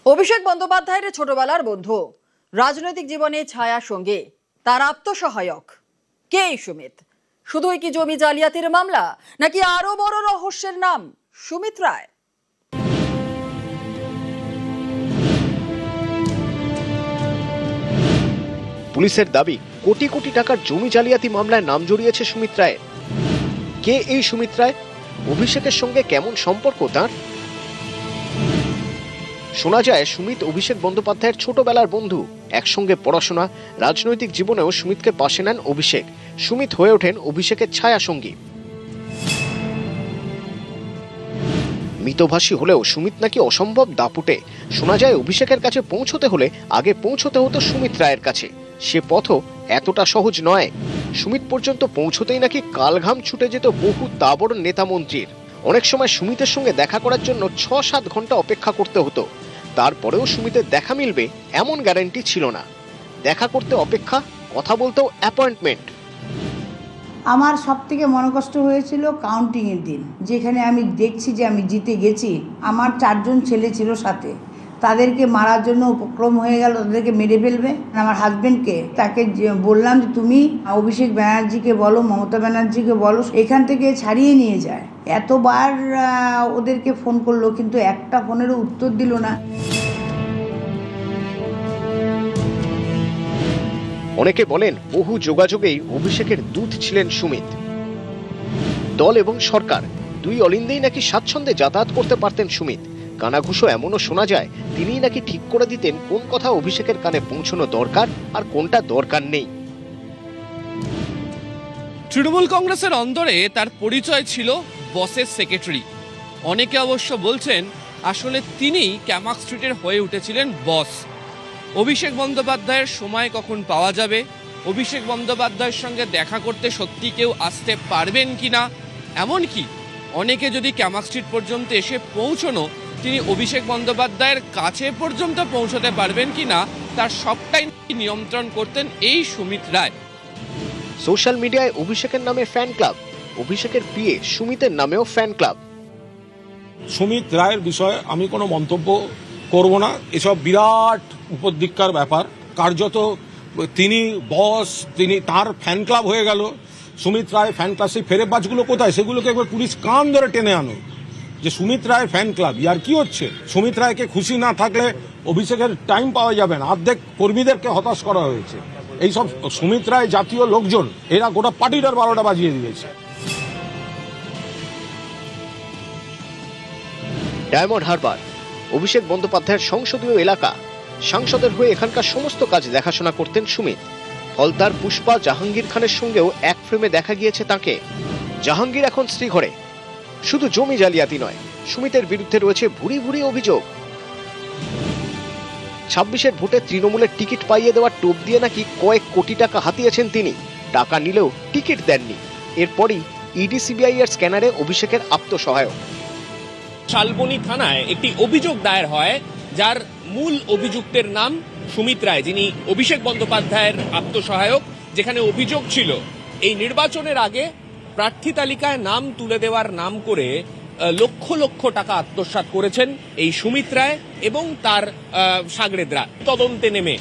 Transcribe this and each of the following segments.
অভিষেক বন্দ্যোপাধ্যায়ের ছোটবেলার বন্ধু, রাজনৈতিক জীবনে ছায়া সঙ্গী, তার আত্মসহায়ক। কে এই সুমিত? শুধুই কি জমি জালিয়াতির মামলা, নাকি আরো বড় রহস্যের নাম সুমিত রায়? পুলিশের দাবি, কোটি কোটি টাকার জমি জালিয়াতি মামলায় নাম জড়িয়েছে সুমিত রায়। কে এই সুমিত রায়? অভিষেকের সঙ্গে কেমন সম্পর্ক তার? শোনা যায় সুমিত অভিষেক বন্দ্যোপাধ্যায়ের ছোটবেলার বন্ধু। একসঙ্গে পড়াশোনা, রাজনৈতিক জীবনেও সুমিতকে পাশে নেন অভিষেক। সুমিত হয়ে ওঠেন অভিষেকের ছায়া সঙ্গী। মিতভাষী হলেও সুমিত নাকি অসম্ভব দাপুটে। শোনা যায় অভিষেকের কাছে পৌঁছতে হলে আগে পৌঁছতে হতো সুমিত রায়ের কাছে। সে পথও এতটা সহজ নয়। সুমিত পর্যন্ত পৌঁছতেই নাকি কালঘাম ছুটে যেত বহু তাবড় নেতা মন্ত্রীর। অনেক সময় সুমিতের সঙ্গে দেখা করার জন্য ৬-৭ ঘন্টা অপেক্ষা করতে হতো। তারপরেও সুমিতের দেখা মিলবে এমন গ্যারান্টি ছিল না। দেখা করতে অপেক্ষা, কথা বলতেও অ্যাপয়েন্টমেন্ট। আমার সব থেকে মনোকষ্ট হয়েছিল কাউন্টিংয়ের দিন, যেখানে আমি দেখছি যে আমি জিতে গেছি। আমার 4 জন ছেলে ছিল সাথে, তাদেরকে মারার জন্য উপক্রম হয়ে গেল, তাদেরকে মেরে ফেলবে। আমার হাজব্যান্ডকে তাকে বললাম যে তুমি অভিষেক ব্যানার্জিকে বলো, মমতা ব্যানার্জিকে বলো এখান থেকে ছাড়িয়ে নিয়ে যায়। এতবার ওদেরকে ফোন করলো, কিন্তু একটা ফোনেরও উত্তর দিল না। অনেকে বলেন বহু যোগাযোগেই অভিষেকের দূত ছিলেন সুমিত। দল এবং সরকার দুই অলিন্দেই নাকি স্বাচ্ছন্দ্যে যাতায়াত করতে পারতেন সুমিত। কানাঘুষো এমনও শোনা যায় তিনিই নাকি ঠিক করে দিতেন কোন কথা অভিষেকের কানে পৌঁছানো দরকার আর কোনটা দরকার নেই। তৃণমূল কংগ্রেসের অন্দরে তার পরিচয় ছিল বসের সেক্রেটারি। অনেকে অবশ্য বলছেন আসলে তিনিই ক্যামাক স্ট্রিটের হয়ে উঠেছিলেন বস। অভিষেক বন্দ্যোপাধ্যায়ের সময় কখন পাওয়া যাবে, অভিষেক বন্দ্যোপাধ্যায়ের সঙ্গে দেখা করতে সত্যি কেউ আসতে পারবেন কিনা, এমনকি অনেকে যদি ক্যামাক স্ট্রিট পর্যন্ত এসে পৌঁছনো তিনি অভিষেক বন্দ্যোপাধ্যায়ের কাছে পর্যন্ত পৌঁছতে পারবেন কিনা, তার সবটাই নিয়ন্ত্রণ করতেন এই সুমিত রায়। সোশ্যাল মিডিয়ায় অভিষেকের নামে ফ্যান ক্লাব, অভিষেকের পিএ সুমিতের নামেও ফ্যান ক্লাব। সুমিত রায়ের বিষয়ে আমি কোনো মন্তব্য করব না। এসব বিরাট উপদিক্কার ব্যাপার। কার্যত তিনি বস, তিনি তার ফ্যান ক্লাব হয়ে গেল। সুমিত রায় ফ্যান ক্লাব, সেই ফেরে বাজগুলো কোথায়? সেগুলোকে একবার পুলিশ কান ধরে টেনে আনো যে সুমিত রায় ফ্যান ক্লাব। ইয়ার কি হচ্ছে? সুমিত রায়কে খুশি না থাকলে অভিষেকের টাইম পাওয়া যাবে না। অর্ধেক কর্মীদেরকে হতাশ করা হয়েছে। এইসব সুমিত রায় জাতীয় লোকজন, এরা গোটা পার্টিটার 12টা বাজিয়ে দিয়েছে। ডায়মন্ড হারবার অভিষেক বন্দ্যোপাধ্যায়ের সংসদীয় এলাকা। সাংসদের হয়ে এখানকার সমস্ত কাজ দেখাশোনা করতেন সুমিত। হলদার পুষ্পা জাহাঙ্গীর খানের সঙ্গেও এক ফ্রেমে দেখা গিয়েছে তাকে। জাহাঙ্গীর এখন শ্রীঘরে। শুধু জমি জালিয়াতি নয়, সুমিতের বিরুদ্ধে রয়েছে ভুরি ভুরি অভিযোগ। 26-এর ভোটে তৃণমূলের টিকিট পাইয়ে দেওয়ার টোপ দিয়ে নাকি কয়েক কোটি টাকা হাতিয়েছেন তিনি। টাকা নিলেও টিকিট দেননি। এরপরই ইডি সিবিআই এর স্ক্যানারে অভিষেকের আত্মসহায়ক। শালবনী থানায় একটি অভিযোগ দায়ের হয়, যার মূল অভিযুক্তের নাম সুমিত রায়, যিনি অভিষেক বন্দ্যোপাধ্যায়ের আত্মসহায়ক। যেখানে অভিযোগ ছিল এই নির্বাচনের আগে প্রার্থী তালিকায় নাম তুলে দেওয়ার নাম করে লক্ষ লক্ষ টাকা আত্মসাৎ করেছেন এই সুমিত রায় এবং তার সাগরেদরা। তদন্তে নেমে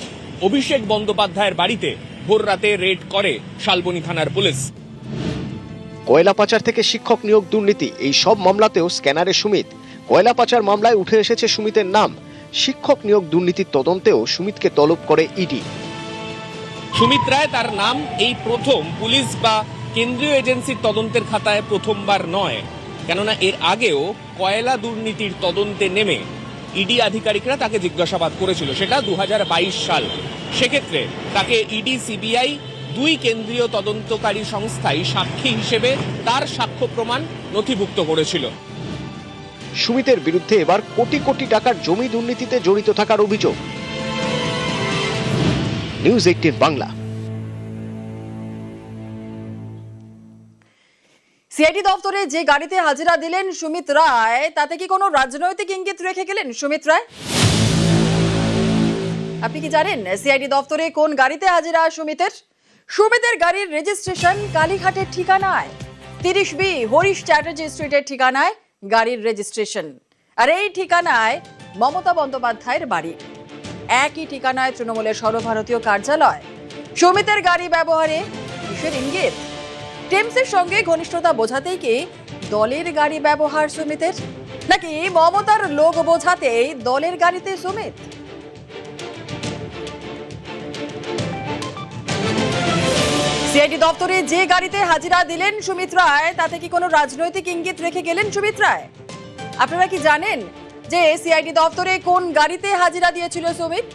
অভিষেক বন্দ্যোপাধ্যায়ের বাড়িতে ভোর রাতে রেড করে শালবনী থানার পুলিশ। কয়লা পাচার থেকে শিক্ষক নিয়োগ দুর্নীতি, এই সব মামলাতেও স্ক্যানারে সুমিত। কয়লা পাচার মামলায় উঠে এসেছে সুমিতের নাম। শিক্ষক নিয়োগ দুর্নীতির তদন্তেও সুমিতকে তলব করে ইডি। সুমিত রায় তার নাম এই প্রথম পুলিশ বা কেন্দ্রীয় এজেন্সির তদন্তের খাতায় প্রথমবার নয়, কেননা এর আগেও কয়লা দুর্নীতির তদন্তে নেমে ইডি আধিকারিকরা তাকে জিজ্ঞাসাবাদ করেছিল, সেটা 2022 সাল। সেক্ষেত্রে তাকে ইডি সিবিআই দুই কেন্দ্রীয় তদন্তকারী সংস্থাই সাক্ষী হিসেবে তার সাক্ষ্য প্রমাণ নথিভুক্ত করেছিল। সুমিতের বিরুদ্ধে এবার কোটি কোটি টাকার জমি দুর্নীতিতে জড়িত থাকার অভিযোগ। নিউজ 18 বাংলা। সিআইডি দপ্তরে যে গাড়িতে হাজিরা দিলেন সুমিত রায়, তাতে কি কোনো রাজনৈতিক ইঙ্গিত রেখে গেলেন সুমিত রায়? আপনি কি জানেন সিআইডি দপ্তরে কোন গাড়িতে হাজিরা সুমিতের? সুমিতের গাড়ির রেজিস্ট্রেশন কালীঘাটের ঠিকানায়, 30B হরিশ চ্যাটার্জি স্ট্রিটের ঠিকানায় গাড়ির রেজিস্ট্রেশন। আর এই ঠিকানায় মমতা বন্দ্যোপাধ্যায়ের বাড়ি। একই ঠিকানায় তৃণমূলের সর্বভারতীয় কার্যালয়। সুমিতের গাড়ি ব্যবহারে কিসের ইঙ্গিত? টিএমসির সঙ্গে ঘনিষ্ঠতা বোঝাতেই কি দলের গাড়ি ব্যবহার সুমিতের, নাকি মমতার লোক বোঝাতেই দলের গাড়িতে সুমিত? সিআইডি দপ্তরে যে গাড়িতে হাজিরা দিলেন সুমিত রায়, তাতে কি কোনো রাজনৈতিক ইঙ্গিত রেখে গেলেন সুমিত রায়? আপনারা কি জানেন যে সিআইডি দপ্তরে কোন গাড়িতে হাজিরা দিয়েছিল সুমিত?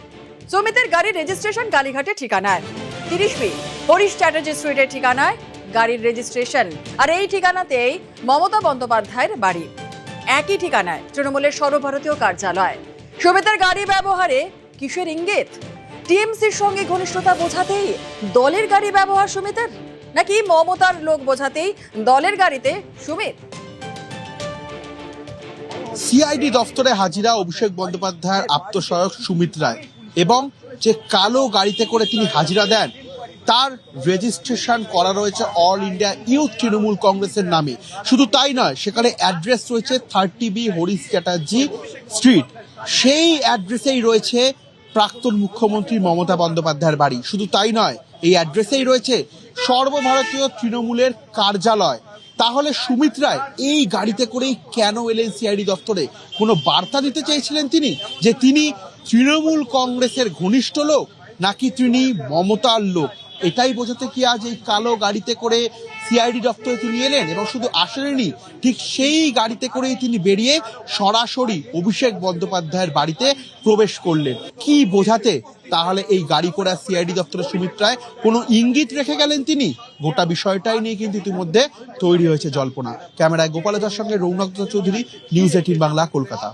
সুমিতের গাড়ির রেজিস্ট্রেশন কালীঘাটের ঠিকানায়, 30B হরিশ চ্যাটার্জি স্ট্রিটের ঠিকানায় গাড়ির রেজিস্ট্রেশন। আর এই ঠিকানাতেই মমতা বন্দ্যোপাধ্যায়ের বাড়ি। একই ঠিকানায় তৃণমূলের সর্বভারতীয় কার্যালয়। সুমিতের গাড়ি ব্যবহারে কিসের ইঙ্গিত? টিএমসির সঙ্গে ঘনিষ্ঠতা বোঝাতেই দলের গাড়ি ব্যবহার সুমিতের, নাকি মমতার লোক বোঝাতেই দলের গাড়িতে সুমিত? সিআইডি দফতরে হাজিরা অভিষেক বন্দ্যোপাধ্যায়ের আপ্তসহায়ক সুমিত রায়, এবং যে কালো গাড়িতে করে তিনি হাজিরা দেন তার রেজিস্ট্রেশন করা রয়েছে অল ইন্ডিয়া ইউথ তৃণমূল কংগ্রেসের নামে। শুধু তাই নয়, সেখানে অ্যাড্রেস রয়েছে 30B হরিশ চ্যাটার্জি স্ট্রিট। সেই অ্যাড্রেসেই রয়েছে প্রাক্তন মুখ্যমন্ত্রী মমতা বন্দ্যোপাধ্যায়ের বাড়ি। শুধু তাই নয়, এই অ্যাড্রেসেই রয়েছে সর্বভারতীয় তৃণমূলের কার্যালয়। তাহলে সুমিত রায় এই গাড়িতে করেই কেন এলেন সিআইডি দফতরে? কোনো বার্তা দিতে চেয়েছিলেন তিনি যে তিনি তৃণমূল কংগ্রেসের ঘনিষ্ঠ লোক, নাকি তিনি মমতার লোক? এটাই বোঝাতে কি আজ এই কালো গাড়িতে করে সিআইডি দপ্তরে তিনি এলেন, এবং শুধু আসেননি, ঠিক সেই গাড়িতে করেই তিনি বেরিয়ে সরাসরি অভিষেক বন্দ্যোপাধ্যায়ের বাড়িতে প্রবেশ করলেন। কি বোঝাতে তাহলে এই গাড়ি করে সিআইডি দপ্তরে সুমিত রায়? কোনো ইঙ্গিত রেখে গেলেন তিনি? গোটা বিষয়টাই নিয়ে কিন্তু ইতিমধ্যে তৈরি হয়েছে জল্পনা। ক্যামেরায় গোপালদার সঙ্গে রৌনক চৌধুরী, নিউজ 18 বাংলা, কলকাতা।